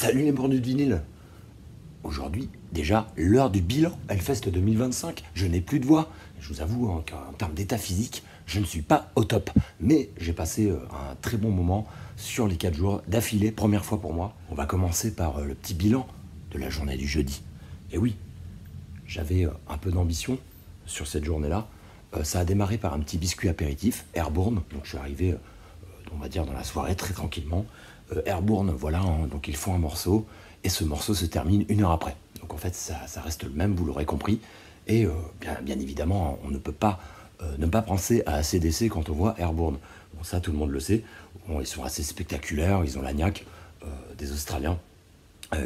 Salut les bornus de vinyle. Aujourd'hui, déjà, l'heure du bilan Hellfest 2025. Je n'ai plus de voix. Je vous avoue qu'en termes d'état physique, je ne suis pas au top. Mais j'ai passé un très bon moment sur les 4 jours d'affilée, première fois pour moi. On va commencer par le petit bilan de la journée du jeudi. Et oui, j'avais un peu d'ambition sur cette journée-là. Ça a démarré par un petit biscuit apéritif, Airborne. Donc je suis arrivé, on va dire, dans la soirée très tranquillement. Airborne, voilà, donc ils font un morceau. Et ce morceau se termine 1 heure après. Donc en fait, ça reste le même, vous l'aurez compris. Et bien évidemment, on ne peut pas ne pas penser à AC/DC quand on voit Airborne. Bon, ça, tout le monde le sait. Bon, ils sont assez spectaculaires, ils ont la niaque des Australiens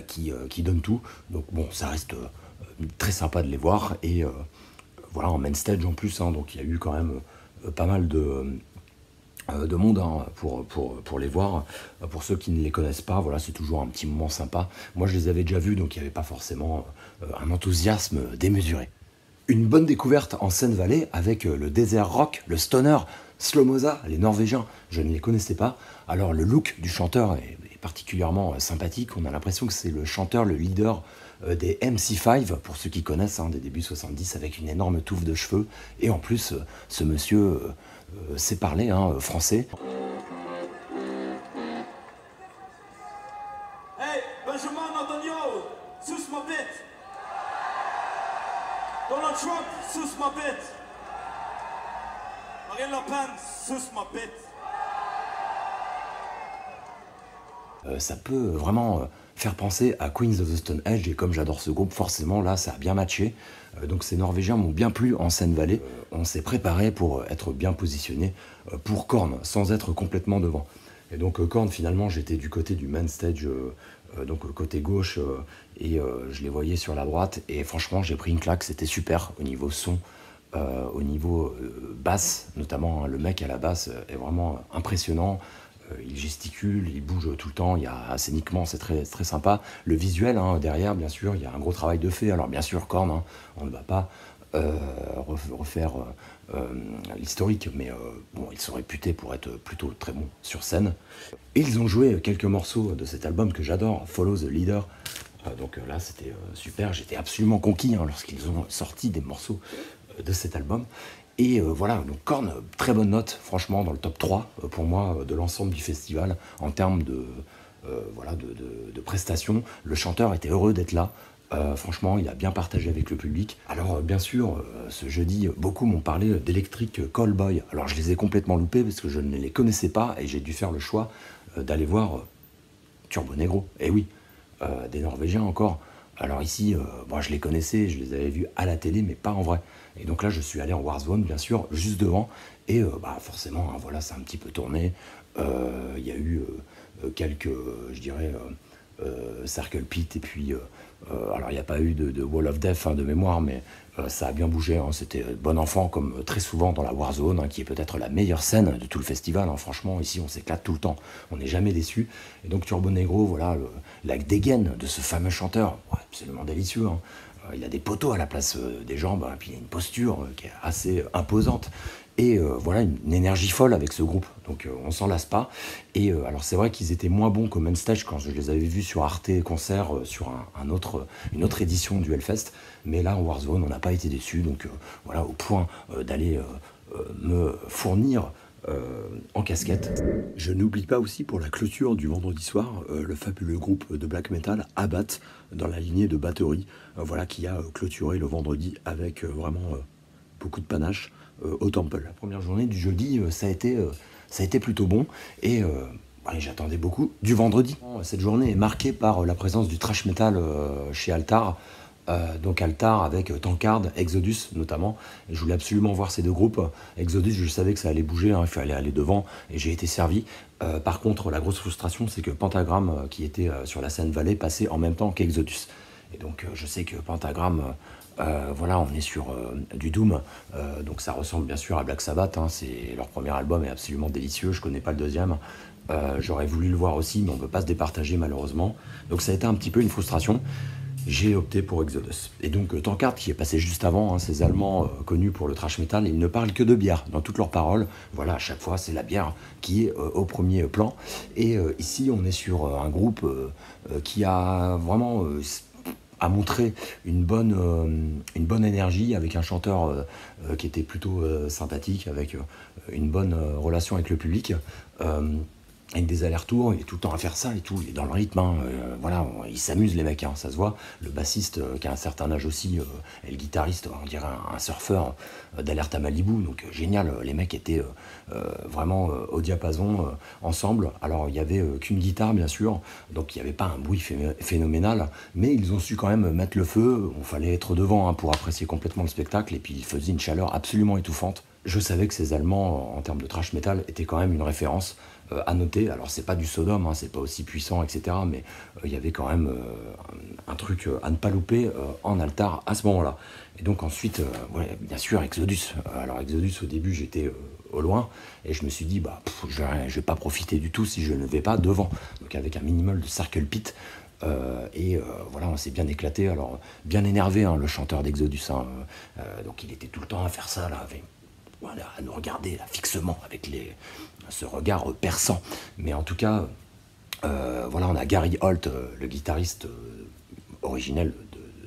qui donnent tout. Donc bon, ça reste très sympa de les voir. Et voilà, en main stage en plus, donc il y a eu quand même pas mal de monde pour les voir. Pour ceux qui ne les connaissent pas, voilà, c'est toujours un petit moment sympa. Moi, je les avais déjà vus, donc il n'y avait pas forcément un enthousiasme démesuré. Une bonne découverte en Seine-Vallée avec le désert rock, le stoner, Slomoza, les Norvégiens. Je ne les connaissais pas. Alors, le look du chanteur est particulièrement sympathique. On a l'impression que c'est le chanteur, le leader des MC5, pour ceux qui connaissent, des débuts 70, avec une énorme touffe de cheveux. Et en plus, ce monsieur sait parler français. Hey, Benjamin Netanyahu, suce ma bite. Donald Trump, suce ma bite. Marine Le Pen, suce ma bite. Ça peut vraiment faire penser à Queens of the Stone Age, et comme j'adore ce groupe, forcément là ça a bien matché. Donc ces Norvégiens m'ont bien plu en Seine-Vallée. On s'est préparé pour être bien positionné pour Korn, sans être complètement devant. Et donc Korn, finalement, j'étais du côté du main stage, donc côté gauche, et je les voyais sur la droite, et franchement j'ai pris une claque, c'était super au niveau son. Au niveau basse, notamment, le mec à la basse est vraiment impressionnant. Il gesticule, il bouge tout le temps, scéniquement c'est très, très sympa. Le visuel derrière, bien sûr, il y a un gros travail de fait. Alors bien sûr, Korn, on ne va pas refaire l'historique, mais bon, ils sont réputés pour être plutôt très bons sur scène. Et ils ont joué quelques morceaux de cet album que j'adore, Follow the Leader. Donc là c'était super, j'étais absolument conquis lorsqu'ils ont sorti des morceaux de cet album. Et voilà, donc Korn, très bonne note, franchement, dans le top 3 pour moi de l'ensemble du festival en termes de prestations. Le chanteur était heureux d'être là. Franchement, il a bien partagé avec le public. Alors, bien sûr, ce jeudi, beaucoup m'ont parlé d'Electric Callboy. Alors, je les ai complètement loupés parce que je ne les connaissais pas et j'ai dû faire le choix d'aller voir Turbonegro. Et oui, des Norvégiens encore. Alors ici, moi je les connaissais, je les avais vus à la télé, mais pas en vrai. Et donc là, je suis allé en Warzone, bien sûr, juste devant. Et forcément, voilà, ça a un petit peu tourné. Il y a eu quelques, je dirais, Circle Pit. Et puis, alors il n'y a pas eu de Wall of Death de mémoire, mais ça a bien bougé. C'était bon enfant, comme très souvent dans la Warzone, qui est peut-être la meilleure scène de tout le festival. Franchement, ici, on s'éclate tout le temps. On n'est jamais déçu. Et donc, Turbonegro, voilà, la dégaine de ce fameux chanteur, absolument délicieux. Il a des poteaux à la place des jambes, et puis il a une posture qui est assez imposante. Et voilà, une énergie folle avec ce groupe. Donc on s'en lasse pas. Et alors c'est vrai qu'ils étaient moins bons qu'au main stage quand je les avais vus sur Arte Concert, sur une autre édition du Hellfest. Mais là, en Warzone, on n'a pas été déçus. Donc voilà, au point d'aller me fournir en casquette. Je n'oublie pas aussi pour la clôture du vendredi soir le fabuleux groupe de black metal Abbat dans la lignée de Battery, voilà, qui a clôturé le vendredi avec vraiment beaucoup de panache au Temple. La première journée du jeudi, ça a été plutôt bon et j'attendais beaucoup du vendredi. Cette journée est marquée par la présence du thrash metal chez Altar. Donc Altar avec Tankard, Exodus notamment. Et je voulais absolument voir ces deux groupes. Exodus, je savais que ça allait bouger, il fallait aller devant et j'ai été servi. Par contre, la grosse frustration, c'est que Pentagram, qui était sur la Seine-Vallée, passait en même temps qu'Exodus. Et donc je sais que Pentagram, voilà, on est sur du Doom, donc ça ressemble bien sûr à Black Sabbath. C'est leur premier album est absolument délicieux, je connais pas le deuxième. J'aurais voulu le voir aussi, mais on ne peut pas se départager malheureusement. Donc ça a été un petit peu une frustration. j'ai opté pour Exodus. Et donc Tankard, qui est passé juste avant, hein, ces Allemands connus pour le thrash metal, ils ne parlent que de bière dans toutes leurs paroles. Voilà, à chaque fois, c'est la bière qui est au premier plan. Et ici, on est sur un groupe qui a vraiment a montré une bonne énergie, avec un chanteur qui était plutôt sympathique, avec une bonne relation avec le public. Avec des allers-retours, il est tout le temps à faire ça et tout, il est dans le rythme, hein, voilà, ils s'amusent les mecs, hein, ça se voit. Le bassiste qui a un certain âge aussi, et le guitariste, on dirait un surfeur d'Alerte à Malibu, donc génial, les mecs étaient vraiment au diapason ensemble. Alors il n'y avait qu'une guitare bien sûr, donc il n'y avait pas un bruit phénoménal, mais ils ont su quand même mettre le feu, il fallait être devant hein, pour apprécier complètement le spectacle, et puis il faisait une chaleur absolument étouffante. Je savais que ces Allemands, en termes de thrash metal, étaient quand même une référence à noter. Alors c'est pas du Sodom, hein, c'est pas aussi puissant, etc. Mais il y avait quand même un truc à ne pas louper en altar à ce moment-là. Et donc ensuite, ouais, bien sûr, Exodus. Alors Exodus, au début, j'étais au loin, et je me suis dit, bah, je vais pas profiter du tout si je ne vais pas devant. Donc avec un minimum de circle pit. Voilà, on s'est bien éclaté. Alors bien énervé, hein, le chanteur d'Exodus. Hein, donc il était tout le temps à faire ça là, avec, voilà, à nous regarder là, fixement avec ce regard perçant. Mais en tout cas, voilà, on a Gary Holt, le guitariste originel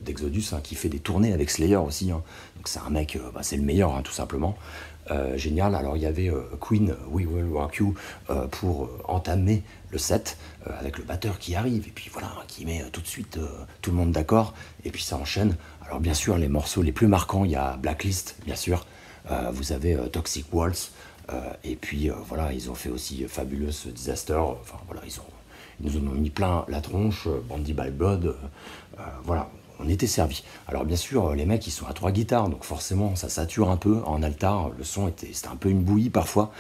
d'Exodus, hein, qui fait des tournées avec Slayer aussi. Hein. Donc c'est un mec, bah, c'est le meilleur, hein, tout simplement. Génial. Alors il y avait Queen, We Will Rock You pour entamer le set, avec le batteur qui arrive et puis voilà, qui met tout de suite tout le monde d'accord, et puis ça enchaîne. Alors bien sûr, les morceaux les plus marquants, il y a Blacklist, bien sûr, vous avez Toxic Waltz, et puis voilà, ils ont fait aussi Fabulous Disaster, enfin voilà, ils nous en ont mis plein la tronche, Bandy by Blood, voilà. On était servi. Alors bien sûr, les mecs ils sont à 3 guitares, donc forcément ça sature un peu en altar. Le son c'était un peu une bouillie parfois.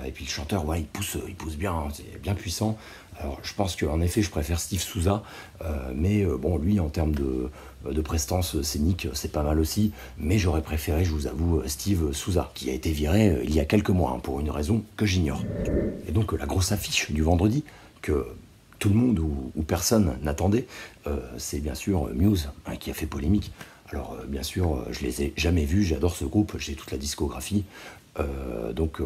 Et puis le chanteur, ouais, il pousse bien, hein, c'est bien puissant. Alors je pense qu'en effet je préfère Steve Souza, mais bon, lui en termes de prestance scénique c'est pas mal aussi. Mais j'aurais préféré, je vous avoue, Steve Souza, qui a été viré il y a quelques mois, hein, pour une raison que j'ignore. Et donc la grosse affiche du vendredi que tout le monde ou personne n'attendait, c'est bien sûr Muse, hein, qui a fait polémique. Alors bien sûr, je les ai jamais vus, j'adore ce groupe, j'ai toute la discographie, donc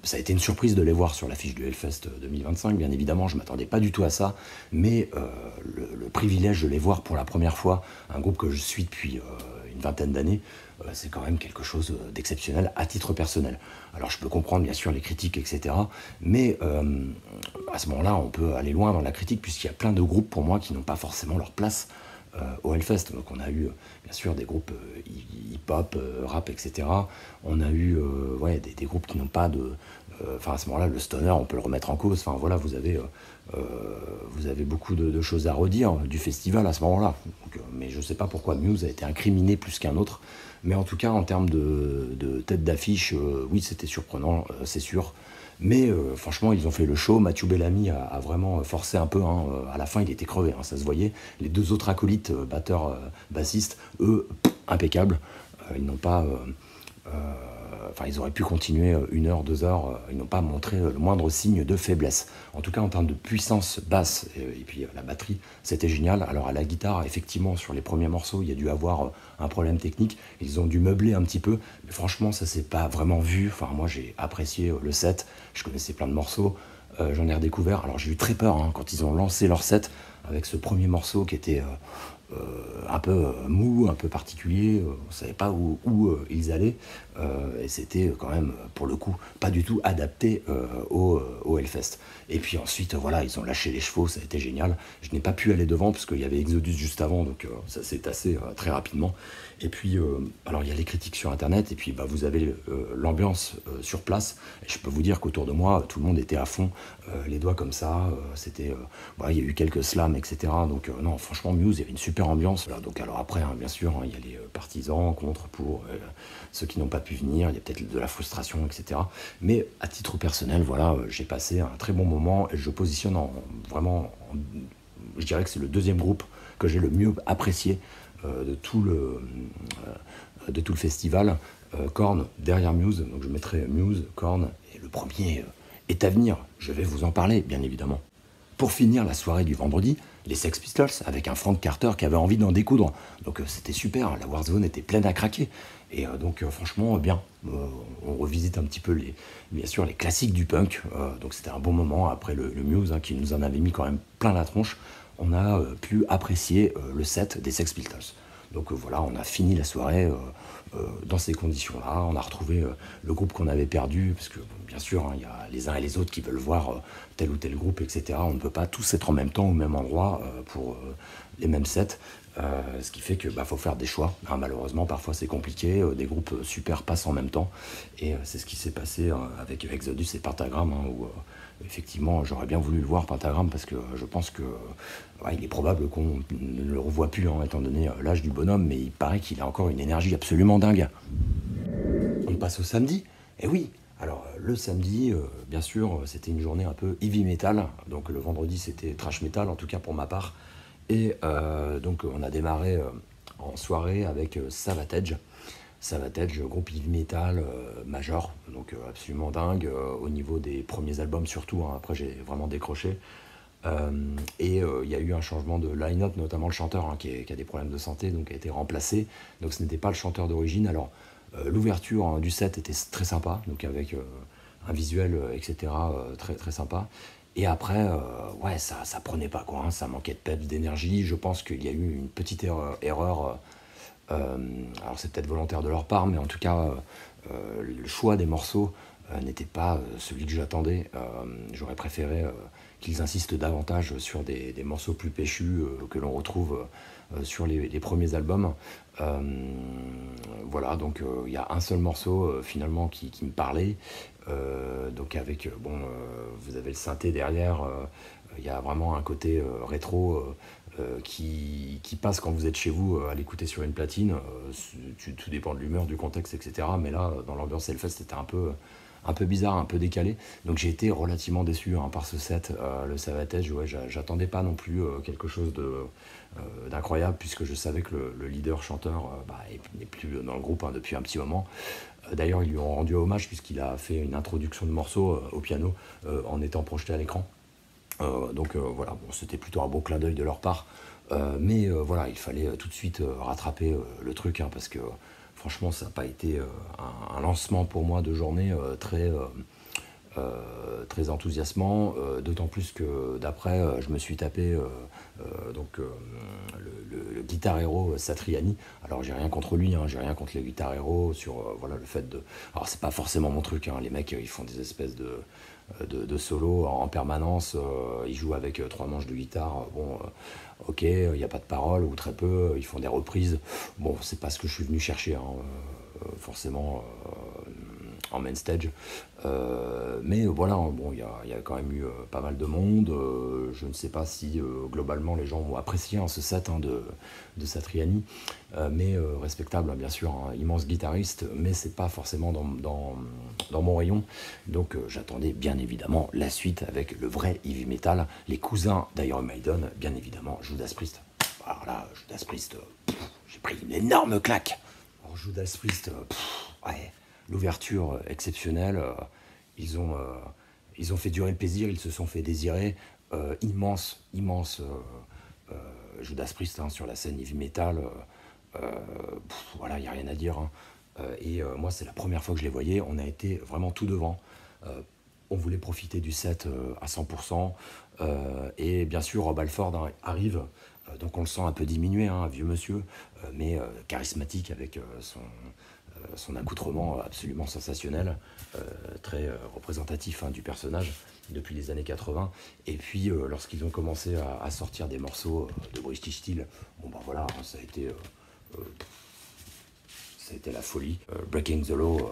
ça a été une surprise de les voir sur l'affiche du Hellfest 2025, bien évidemment, je m'attendais pas du tout à ça, mais le privilège de les voir pour la première fois, un groupe que je suis depuis une vingtaine d'années, c'est quand même quelque chose d'exceptionnel à titre personnel. Alors je peux comprendre bien sûr les critiques, etc. Mais à ce moment-là, on peut aller loin dans la critique, puisqu'il y a plein de groupes pour moi qui n'ont pas forcément leur place au Hellfest. Donc on a eu bien sûr des groupes hip-hop, rap, etc. On a eu ouais, des groupes qui n'ont pas de... Enfin à ce moment-là, le stoner, on peut le remettre en cause. Enfin voilà, vous avez beaucoup de choses à redire du festival à ce moment-là. Mais je ne sais pas pourquoi Muse a été incriminé plus qu'un autre. Mais en tout cas, en termes de tête d'affiche, oui, c'était surprenant, c'est sûr. Mais franchement, ils ont fait le show. Mathieu Bellamy a vraiment forcé un peu. Hein. À la fin, il était crevé, hein, ça se voyait. Les deux autres acolytes, batteurs, bassistes, eux, impeccables. Ils n'ont pas... Enfin, ils auraient pu continuer 1 heure, 2 heures. Ils n'ont pas montré le moindre signe de faiblesse. En tout cas, en termes de puissance basse et puis la batterie, c'était génial. Alors à la guitare, effectivement, sur les premiers morceaux, il y a dû avoir un problème technique. Ils ont dû meubler un petit peu, mais franchement, ça s'est pas vraiment vu. Enfin, moi, j'ai apprécié le set. Je connaissais plein de morceaux. J'en ai redécouvert. Alors j'ai eu très peur hein, quand ils ont lancé leur set avec ce premier morceau qui était un peu mou, un peu particulier, on ne savait pas où ils allaient, et c'était quand même, pour le coup, pas du tout adapté au Hellfest. Et puis ensuite, voilà, ils ont lâché les chevaux, ça a été génial. Je n'ai pas pu aller devant, parce qu'il y avait Exodus juste avant, donc ça s'est tassé très rapidement. Et puis, alors il y a les critiques sur Internet, et puis bah, vous avez l'ambiance sur place, et je peux vous dire qu'autour de moi, tout le monde était à fond, les doigts comme ça, c'était... Bah, il y a eu quelques slams, etc. Donc non, franchement, Muse, il y avait une super ambiance. Voilà, donc alors après, hein, bien sûr, hein, il y a les partisans contre, pour ceux qui n'ont pas pu venir, il y a peut-être de la frustration, etc. Mais à titre personnel, voilà, j'ai passé un très bon moment, et je positionne je dirais que c'est le deuxième groupe que j'ai le mieux apprécié de tout le festival. Korn derrière Muse, donc je mettrai Muse, Korn, et le premier est à venir, je vais vous en parler, bien évidemment. Pour finir la soirée du vendredi, les Sex Pistols avec un Frank Carter qui avait envie d'en découdre. Donc c'était super, la Warzone était pleine à craquer. Et donc franchement bien, on revisite un petit peu bien sûr les classiques du punk. Donc c'était un bon moment après le Muse qui nous en avait mis quand même plein la tronche. On a pu apprécier le set des Sex Pistols. Donc voilà, on a fini la soirée dans ces conditions-là. On a retrouvé le groupe qu'on avait perdu, parce que bien sûr, il y a les uns et les autres qui veulent voir tel ou tel groupe, etc. On ne peut pas tous être en même temps au même endroit pour les mêmes sets. Ce qui fait qu'il faut faire des choix. Malheureusement, parfois c'est compliqué. Des groupes super passent en même temps. Et c'est ce qui s'est passé avec Exodus et Pentagram, où effectivement j'aurais bien voulu le voir, Pentagram, parce que je pense que il est probable qu'on ne le revoit plus, étant donné l'âge du bonhomme, mais il paraît qu'il a encore une énergie absolument dingue. On passe au samedi. Et oui, alors le samedi, bien sûr, c'était une journée un peu heavy metal. Donc le vendredi, c'était thrash metal, en tout cas pour ma part. Et donc on a démarré en soirée avec Savatage. Savatage, groupe heavy metal major, donc absolument dingue, au niveau des premiers albums surtout. Après j'ai vraiment décroché. Et il y a eu un changement de line-up, notamment le chanteur qui a des problèmes de santé, donc a été remplacé. Donc ce n'était pas le chanteur d'origine. Alors l'ouverture du set était très sympa, donc avec un visuel, etc. Très, très sympa. Et après, ça prenait pas quoi, ça manquait de peps, d'énergie. Je pense qu'il y a eu une petite erreur. Alors c'est peut-être volontaire de leur part, mais en tout cas, le choix des morceaux n'était pas celui que j'attendais. J'aurais préféré qu'ils insistent davantage sur des morceaux plus péchus que l'on retrouve sur les premiers albums. Voilà, donc il y a un seul morceau finalement qui me parlait. Donc avec, vous avez le synthé derrière, il y a vraiment un côté rétro qui passe quand vous êtes chez vous à l'écouter sur une platine. Tout dépend de l'humeur, du contexte, etc. Mais là, dans l'ambiance Hellfest, c'était un peu bizarre, un peu décalé. Donc j'ai été relativement déçu par ce set. Le Savatage, j'attendais pas non plus quelque chose d'incroyable, puisque je savais que le leader chanteur n'est plus dans le groupe depuis un petit moment. D'ailleurs, ils lui ont rendu hommage puisqu'il a fait une introduction de morceaux au piano en étant projeté à l'écran. Donc voilà, c'était plutôt un beau clin d'œil de leur part. Mais voilà, il fallait tout de suite rattraper le truc, parce que franchement, ça n'a pas été un lancement pour moi de journée très enthousiasmant, d'autant plus que d'après je me suis tapé le Guitar Hero Satriani. Alors j'ai rien contre lui, j'ai rien contre les Guitar Hero sur le fait de... Alors c'est pas forcément mon truc, les mecs ils font des espèces de solo en permanence, ils jouent avec 3 manches de guitare, ok, il n'y a pas de paroles ou très peu, ils font des reprises, c'est pas ce que je suis venu chercher, forcément en main stage, mais voilà, il y a quand même eu pas mal de monde. Je ne sais pas si globalement les gens ont apprécié ce set de Satriani, mais respectable, bien sûr, immense guitariste, mais c'est pas forcément dans mon rayon. Donc j'attendais bien évidemment la suite avec le vrai heavy metal, les cousins d'Iron Maiden, bien évidemment, Judas Priest. Alors là, Judas Priest, j'ai pris une énorme claque. Alors, Judas Priest, l'ouverture exceptionnelle, ils ont fait durer le plaisir, ils se sont fait désirer. Immense Judas Priest sur la scène heavy metal. Il n'y a rien à dire. Et moi, c'est la première fois que je les voyais. On a été vraiment tout devant. On voulait profiter du set à 100%. Et bien sûr, Rob Halford arrive. Donc on le sent un peu diminué, un vieux monsieur, mais charismatique avec son accoutrement absolument sensationnel, très représentatif du personnage depuis les années 80. Et puis lorsqu'ils ont commencé à sortir des morceaux de British Steel, ça a été la folie. Breaking the Law.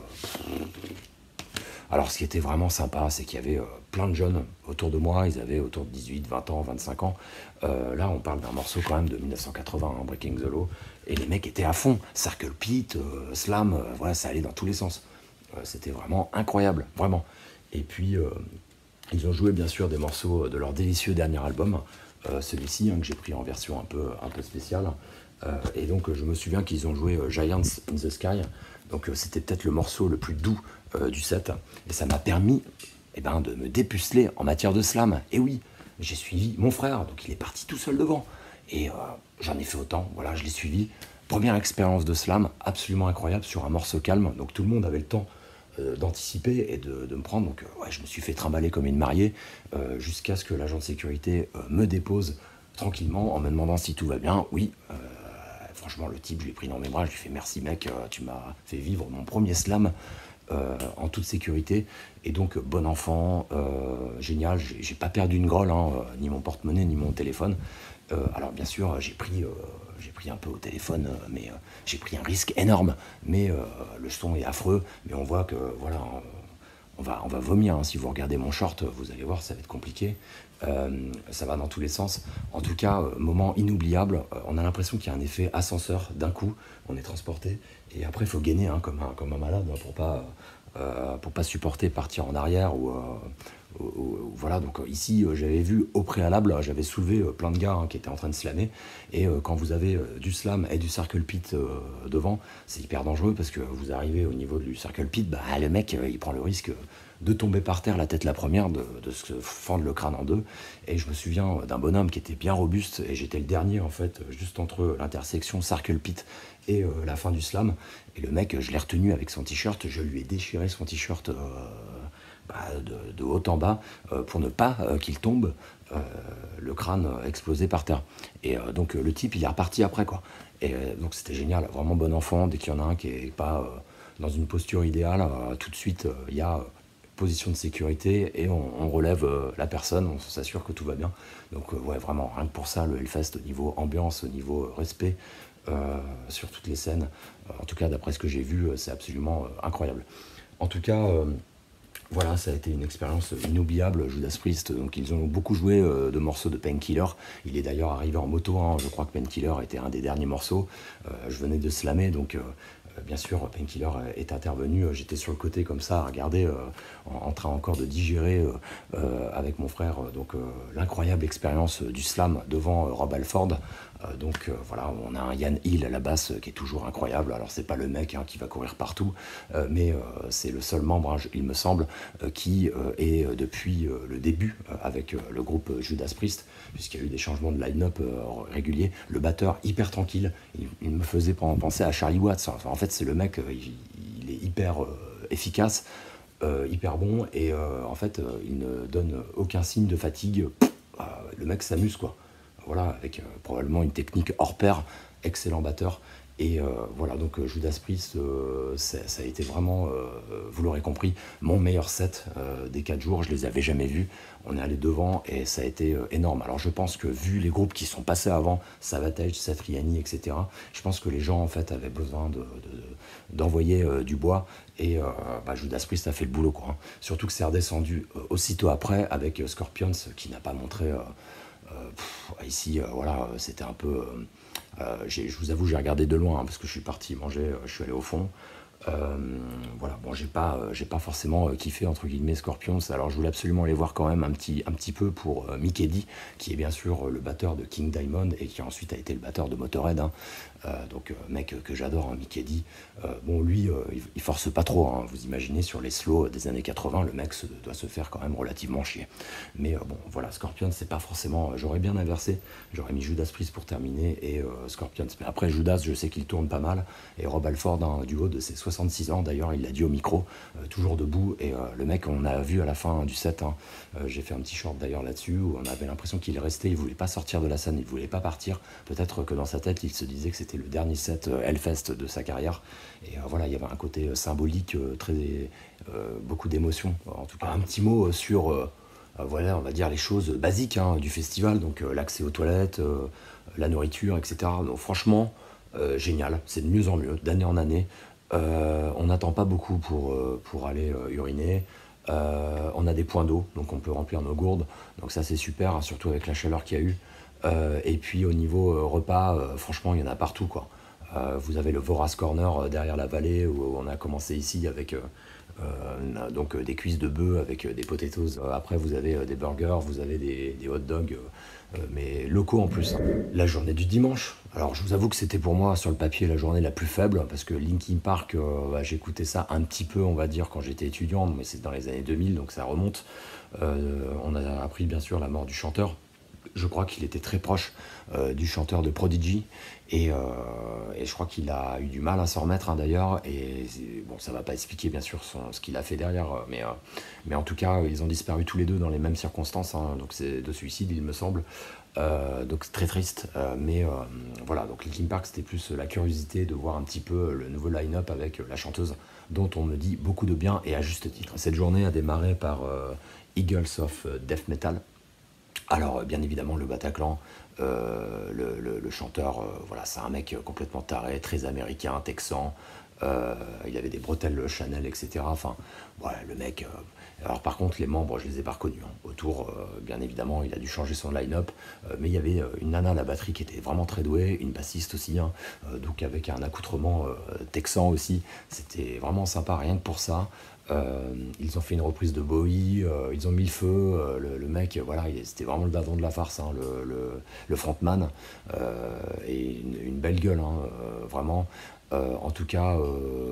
Alors ce qui était vraiment sympa, c'est qu'il y avait plein de jeunes autour de moi, ils avaient autour de 18, 20 ans, 25 ans. Là on parle d'un morceau quand même de 1980, Breaking the Law, et les mecs étaient à fond. Circle Pit, Slam, ça allait dans tous les sens. C'était vraiment incroyable, vraiment. Et puis ils ont joué bien sûr des morceaux de leur délicieux dernier album, celui-ci que j'ai pris en version un peu spéciale. Et donc je me souviens qu'ils ont joué Giants in the Sky, donc c'était peut-être le morceau le plus doux du set, et ça m'a permis de me dépuceler en matière de slam. Et oui, j'ai suivi mon frère, donc il est parti tout seul devant. Et j'en ai fait autant, voilà, je l'ai suivi. Première expérience de slam, absolument incroyable, sur un morceau calme, donc tout le monde avait le temps d'anticiper et de me prendre. Donc ouais, je me suis fait trimballer comme une mariée jusqu'à ce que l'agent de sécurité me dépose tranquillement en me demandant si tout va bien. Oui, franchement, le type, je l'ai pris dans mes bras, je lui ai fait merci mec, tu m'as fait vivre mon premier slam en toute sécurité. Et donc, bon enfant, génial, j'ai pas perdu une grolle, hein, ni mon porte-monnaie, ni mon téléphone. Alors bien sûr, j'ai pris un peu au téléphone, mais j'ai pris un risque énorme. Mais le son est affreux, mais on voit que voilà, on va vomir. Hein. Si vous regardez mon short, vous allez voir, ça va être compliqué. Ça va dans tous les sens. En tout cas, moment inoubliable. On a l'impression qu'il y a un effet ascenseur d'un coup. On est transporté et après il faut gainer hein, comme un malade pour pas supporter partir en arrière ou voilà. Donc ici j'avais vu au préalable, j'avais soulevé plein de gars hein, qui étaient en train de slammer et quand vous avez du slam et du circle pit devant, c'est hyper dangereux parce que vous arrivez au niveau du circle pit, bah, le mec il prend le risque de tomber par terre la tête la première, de se fendre le crâne en deux. Et je me souviens d'un bonhomme qui était bien robuste, et j'étais le dernier en fait, juste entre l'intersection Circle Pit et la fin du slam. Et le mec, je l'ai retenu avec son t-shirt, je lui ai déchiré son t-shirt de haut en bas pour ne pas qu'il tombe, le crâne explosé par terre. Et donc le type, il est reparti après quoi. Et donc c'était génial, vraiment bon enfant. Dès qu'il y en a un qui est pas dans une posture idéale, tout de suite il y a position de sécurité et on relève la personne, on s'assure que tout va bien. Donc ouais, vraiment, rien que pour ça, le Hellfest au niveau ambiance, au niveau respect, sur toutes les scènes, en tout cas d'après ce que j'ai vu, c'est absolument incroyable. En tout cas, voilà, ça a été une expérience inoubliable, Judas Priest. Donc ils ont beaucoup joué de morceaux de Painkiller. Il est d'ailleurs arrivé en moto, hein. Je crois que Painkiller était un des derniers morceaux. Je venais de slammer, donc bien sûr, Painkiller est intervenu. J'étais sur le côté comme ça, à regarder, en train encore de digérer avec mon frère. Donc l'incroyable expérience du slam devant Rob Halford. Donc voilà, on a un Yann Hill à la basse qui est toujours incroyable. Alors c'est pas le mec hein, qui va courir partout, mais c'est le seul membre, hein, il me semble, qui est depuis le début avec le groupe Judas Priest, puisqu'il y a eu des changements de line-up réguliers. Le batteur hyper tranquille, il me faisait penser à Charlie Watts. Enfin, en fait, c'est le mec, il est hyper efficace, hyper bon, et en fait, il ne donne aucun signe de fatigue. Le mec s'amuse quoi. Voilà, avec probablement une technique hors pair, excellent batteur. Et voilà, donc Judas Priest, ça a été vraiment, vous l'aurez compris, mon meilleur set des 4 jours. Je les avais jamais vus. On est allé devant et ça a été énorme. Alors je pense que vu les groupes qui sont passés avant, Savatage, Satriani, etc., je pense que les gens en fait avaient besoin d'envoyer du bois. Et Judas Priest a fait le boulot, quoi. Hein. Surtout que c'est redescendu aussitôt après avec Scorpions qui n'a pas montré... ici, voilà, c'était un peu... je vous avoue, j'ai regardé de loin hein, parce que je suis parti manger, je suis allé au fond. Voilà, bon, j'ai pas forcément kiffé entre guillemets Scorpions. Alors je voulais absolument aller voir quand même un petit peu pour Mikkey Dee, qui est bien sûr le batteur de King Diamond et qui ensuite a été le batteur de Motorhead. Hein. Donc mec que j'adore, hein, Mikkey Dee. Bon, lui, il force pas trop. Hein. Vous imaginez sur les slows des années 80, le mec doit se faire quand même relativement chier. Mais bon, voilà, Scorpions, c'est pas forcément. J'aurais bien inversé. J'aurais mis Judas Priest pour terminer et Scorpions. Mais après Judas, je sais qu'il tourne pas mal. Et Rob Halford, hein, du haut de ses 66 ans, d'ailleurs, il l'a dit au micro, toujours debout. Et le mec, on a vu à la fin du set. Hein, j'ai fait un petit short d'ailleurs là-dessus où on avait l'impression qu'il restait. Il voulait pas sortir de la scène. Il voulait pas partir. Peut-être que dans sa tête, il se disait que c'était le dernier set Hellfest de sa carrière. Et voilà, il y avait un côté symbolique, beaucoup d'émotions. En tout cas, un petit mot sur, voilà, on va dire les choses basiques hein, du festival, donc l'accès aux toilettes, la nourriture, etc. Donc franchement, génial, c'est de mieux en mieux, d'année en année. On n'attend pas beaucoup pour aller uriner. On a des points d'eau, donc on peut remplir nos gourdes. Donc ça, c'est super, hein, surtout avec la chaleur qu'il y a eu. Et puis au niveau repas, franchement, il y en a partout, quoi. Vous avez le Vorace Corner derrière la vallée où on a commencé ici avec donc des cuisses de bœuf avec des potatoes. Après, vous avez des burgers, vous avez des hot dogs, mais locaux en plus. La journée du dimanche. Alors, je vous avoue que c'était pour moi, sur le papier, la journée la plus faible, parce que Linkin Park, j'écoutais ça un petit peu, on va dire, quand j'étais étudiant, mais c'est dans les années 2000, donc ça remonte. On a appris, bien sûr, la mort du chanteur. Je crois qu'il était très proche du chanteur de Prodigy et je crois qu'il a eu du mal à s'en remettre, hein, d'ailleurs, et bon, ça ne va pas expliquer bien sûr ce qu'il a fait derrière, mais en tout cas ils ont disparu tous les deux dans les mêmes circonstances, hein, donc c'est de suicide il me semble, donc c'est très triste, mais voilà, donc Linkin Park c'était plus la curiosité de voir un petit peu le nouveau line-up avec la chanteuse dont on me dit beaucoup de bien et à juste titre. Cette journée a démarré par Eagles of Death Metal. Alors, bien évidemment, le Bataclan, le chanteur, voilà, c'est un mec complètement taré, très américain, texan. Il avait des bretelles Chanel, etc. Enfin, voilà, le mec. Alors, par contre, les membres, je les ai pas reconnus, hein. Autour, bien évidemment, il a dû changer son line-up. Mais il y avait une nana à la batterie qui était vraiment très douée, une bassiste aussi, hein, donc avec un accoutrement texan aussi. C'était vraiment sympa, rien que pour ça. Ils ont fait une reprise de Bowie, ils ont mis le feu, le mec, voilà, c'était vraiment le dindon de la farce, hein, le frontman, et une belle gueule, hein, vraiment. En tout cas,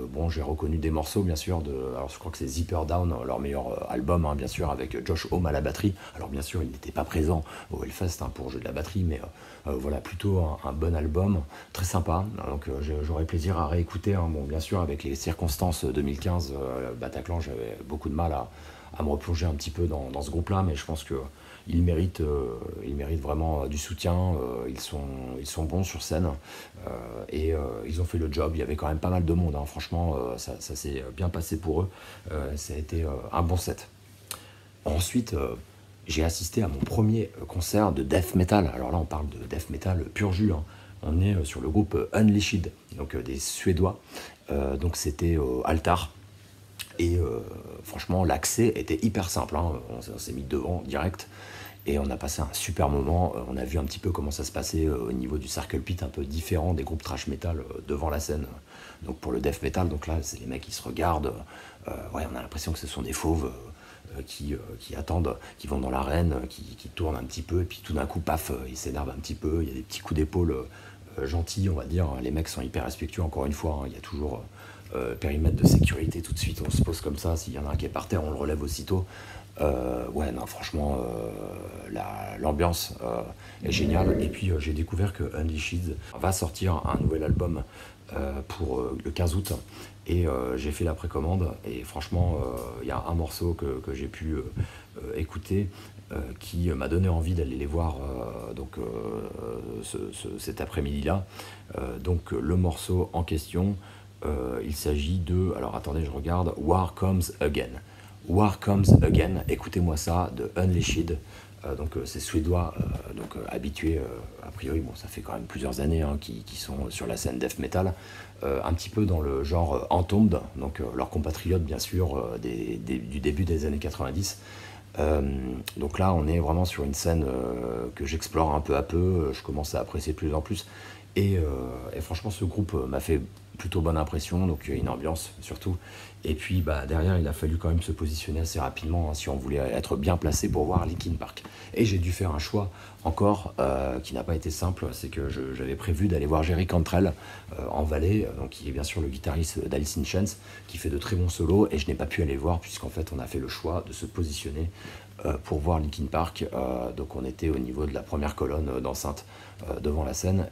bon, j'ai reconnu des morceaux, bien sûr, alors je crois que c'est Zipper Down, leur meilleur album, hein, bien sûr, avec Josh Homme à la batterie. Alors bien sûr, il n'était pas présent au Hellfest, hein, pour jouer de la batterie, mais voilà, plutôt un bon album, très sympa. Donc j'aurais plaisir à réécouter, hein. Bon, bien sûr, avec les circonstances 2015, Bataclan, j'avais beaucoup de mal à me replonger un petit peu dans ce groupe-là, mais je pense que ils méritent vraiment du soutien. Ils sont bons sur scène, et ils ont fait le job. Il y avait quand même pas mal de monde, hein. Franchement, ça s'est bien passé pour eux. Ça a été un bon set. Ensuite, j'ai assisté à mon premier concert de death metal. Alors là, on parle de death metal pur jus, hein. On est sur le groupe Unleashed, donc des Suédois. Donc c'était Altar. Et franchement, l'accès était hyper simple, hein. On s'est mis devant direct et on a passé un super moment. On a vu un petit peu comment ça se passait au niveau du circle pit, un peu différent des groupes trash metal devant la scène. Donc pour le death metal, donc là, c'est les mecs qui se regardent. Ouais, on a l'impression que ce sont des fauves qui attendent, qui vont dans l'arène, qui tournent un petit peu, et puis tout d'un coup, paf, ils s'énervent un petit peu. Il y a des petits coups d'épaule gentils, on va dire. Les mecs sont hyper respectueux, encore une fois, hein. Il y a toujours périmètre de sécurité tout de suite, on se pose comme ça, s'il y en a un qui est par terre, on le relève aussitôt. Ouais, non, franchement, l'ambiance est géniale. Et puis j'ai découvert que Unleashed va sortir un nouvel album pour le 15 août. Et j'ai fait la précommande. Et franchement, il y a un morceau que j'ai pu écouter qui m'a donné envie d'aller les voir cet après-midi-là. Donc le morceau en question, il s'agit de, alors attendez, je regarde, War Comes Again. War Comes Again, écoutez-moi ça, de Unleashed. Donc c'est suédois, habitués, a priori, bon, ça fait quand même plusieurs années, hein, qui sont sur la scène death metal, un petit peu dans le genre Entombed, donc leurs compatriotes bien sûr du début des années 90. Donc là on est vraiment sur une scène que j'explore un peu à peu, je commence à apprécier de plus en plus, et franchement ce groupe m'a fait plutôt bonne impression, donc une ambiance surtout. Et puis derrière il a fallu quand même se positionner assez rapidement, hein, si on voulait être bien placé pour voir Linkin Park. Et j'ai dû faire un choix encore qui n'a pas été simple, c'est que j'avais prévu d'aller voir Jerry Cantrell en Valais, donc qui est bien sûr le guitariste d'Alice in Chains, qui fait de très bons solos, et je n'ai pas pu aller le voir puisqu'en fait on a fait le choix de se positionner pour voir Linkin Park. Donc on était au niveau de la première colonne d'enceinte devant la scène,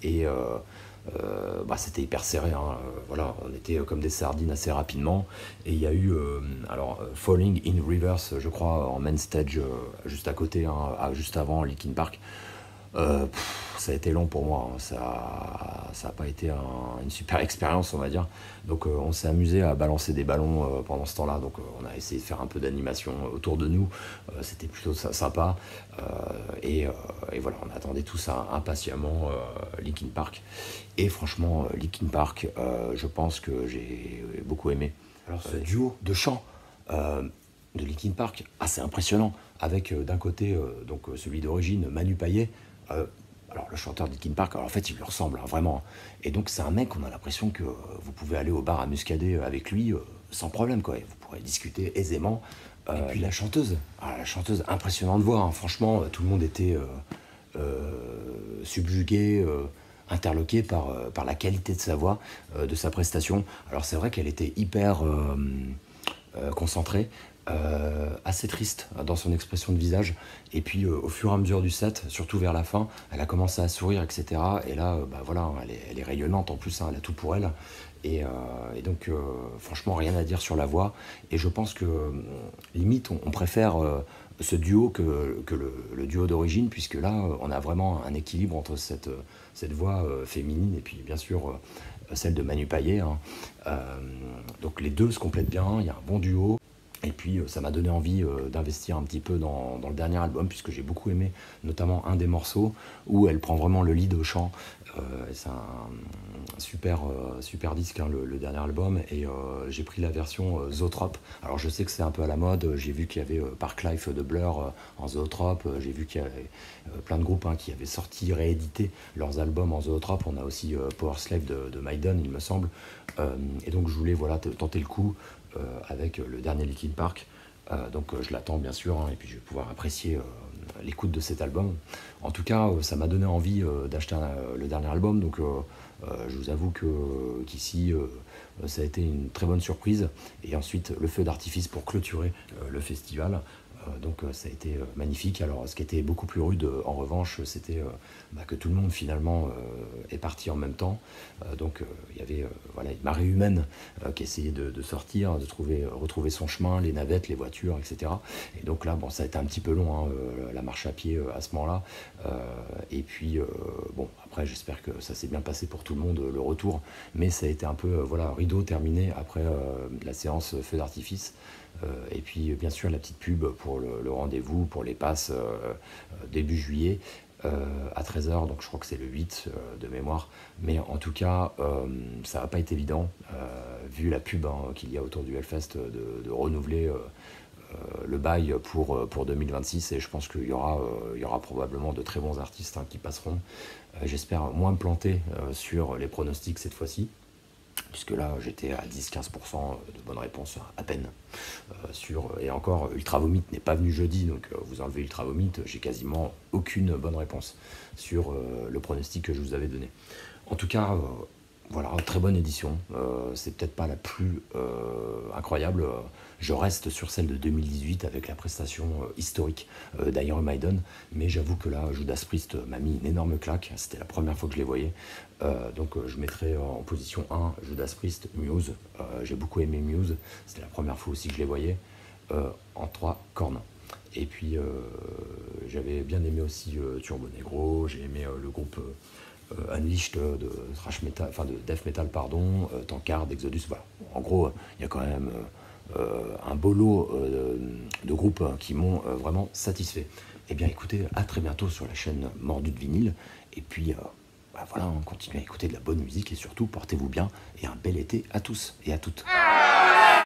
et c'était hyper serré, hein. Voilà, on était comme des sardines assez rapidement, et il y a eu Falling in Reverse, je crois, en main stage, juste à côté, hein, juste avant Linkin Park. Ça a été long pour moi, hein. Ça a pas été une super expérience, on va dire. Donc on s'est amusé à balancer des ballons pendant ce temps-là. Donc on a essayé de faire un peu d'animation autour de nous. C'était plutôt sympa. Et voilà, on attendait tout ça impatiemment, Linkin Park. Et franchement, Linkin Park, je pense que j'ai beaucoup aimé. Alors ce duo de chant de Linkin Park, assez impressionnant, avec d'un côté celui d'origine, Manu Payet. Alors le chanteur de Linkin Park, alors en fait il lui ressemble, hein, vraiment. Et donc c'est un mec, on a l'impression que vous pouvez aller au bar à Muscadet avec lui sans problème, quoi. Et vous pourrez discuter aisément. Et puis la chanteuse, impressionnante voix, hein. Franchement, tout le monde était subjugué, interloqué par la qualité de sa voix, de sa prestation. Alors c'est vrai qu'elle était hyper concentrée, assez triste dans son expression de visage. Et puis au fur et à mesure du set, surtout vers la fin, elle a commencé à sourire, etc. Et là, bah voilà, elle est rayonnante en plus, hein, elle a tout pour elle. Et donc, franchement, rien à dire sur la voix. Et je pense que, limite, on préfère ce duo que le duo d'origine, puisque là, on a vraiment un équilibre entre cette voix féminine et puis, bien sûr, celle de Manu Payet, hein. Donc, les deux se complètent bien, il y a un bon duo. Et puis ça m'a donné envie d'investir un petit peu dans le dernier album, puisque j'ai beaucoup aimé notamment un des morceaux où elle prend vraiment le lead au chant. C'est un super disque, hein, le dernier album, et j'ai pris la version Zoetrope. Alors je sais que c'est un peu à la mode, j'ai vu qu'il y avait Parklife de Blur en Zoetrope, j'ai vu qu'il y avait plein de groupes, hein, qui avaient sorti, réédité leurs albums en Zoetrope. On a aussi Power Slave de Maiden, il me semble. Et donc je voulais tenter le coup avec le dernier Linkin Park. Donc je l'attends bien sûr, hein, et puis je vais pouvoir apprécier l'écoute de cet album. En tout cas, ça m'a donné envie d'acheter le dernier album, donc je vous avoue qu'ici ça a été une très bonne surprise. Et ensuite le feu d'artifice pour clôturer le festival. Donc ça a été magnifique. Alors ce qui était beaucoup plus rude en revanche, c'était que tout le monde finalement est parti en même temps. Donc il y avait voilà, une marée humaine qui essayait de sortir, de retrouver son chemin, les navettes, les voitures, etc. Et donc là, bon, ça a été un petit peu long, hein, la marche à pied à ce moment-là. Et puis bon, après j'espère que ça s'est bien passé pour tout le monde, le retour. Mais ça a été un peu voilà, rideau terminé après la séance feu d'artifice. Et puis bien sûr la petite pub pour le rendez-vous, pour les passes début juillet à 13h, donc je crois que c'est le 8 de mémoire. Mais en tout cas, ça n'a pas été évident, vu la pub, hein, qu'il y a autour du Hellfest, de renouveler le bail pour 2026. Et je pense qu'il y aura probablement de très bons artistes, hein, qui passeront. J'espère moins me planter sur les pronostics cette fois-ci, puisque là j'étais à 10-15% de bonnes réponses à peine. Et encore, Ultra Vomit n'est pas venu jeudi, donc vous enlevez Ultra Vomit, j'ai quasiment aucune bonne réponse sur le pronostic que je vous avais donné. En tout cas, voilà, très bonne édition. C'est peut-être pas la plus incroyable. Je reste sur celle de 2018 avec la prestation historique d'Iron Maiden, mais j'avoue que là, Judas Priest m'a mis une énorme claque. C'était la première fois que je les voyais. Donc je mettrai en position 1 Judas Priest, Muse. J'ai beaucoup aimé Muse, c'était la première fois aussi que je les voyais. En 3, Korn. Et puis j'avais bien aimé aussi Turbo Negro, j'ai aimé le groupe Unleashed de thrash metal, enfin de death metal, pardon, Tankard, Exodus. Voilà. En gros, il y a quand même un beau lot de groupes qui m'ont vraiment satisfait. Eh bien écoutez, à très bientôt sur la chaîne Mordu de Vinyle. Et puis voilà, on continue à écouter de la bonne musique et surtout portez-vous bien et un bel été à tous et à toutes.